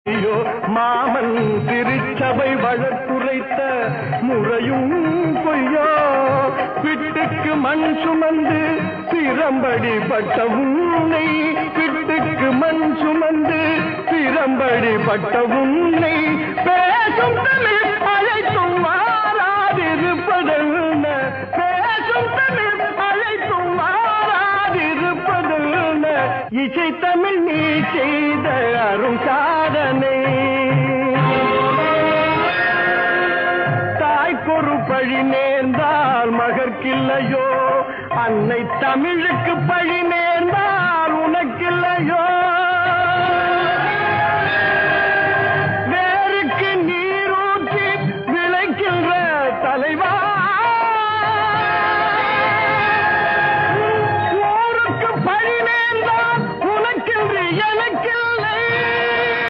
ஐயோ மாமன் திருச்சபை வழக்குரைத்த முறையும் பொய்யோ பிட்டுக்கு மண் சுமந்து திறம்படி பட்ட உன்னை பிட்டுக்கு மண் சுமந்து திறம்படி பட்ட உன்னை பேசும் தமிழ் அழைத்தும் மாறாதிருப்பதென்ன பேசும் தமிழ் அழைத்தும் மாறாதிருப்பதென்ன இசை தமிழ் நீ செய்த அரும் சாதனை தாய்க்கொரு பழி நேர்ந்தால் மகற்கில்லையோ அன்னை தமிழுக்கு பழி நேர்ந்தால் உனக்கில்லையோ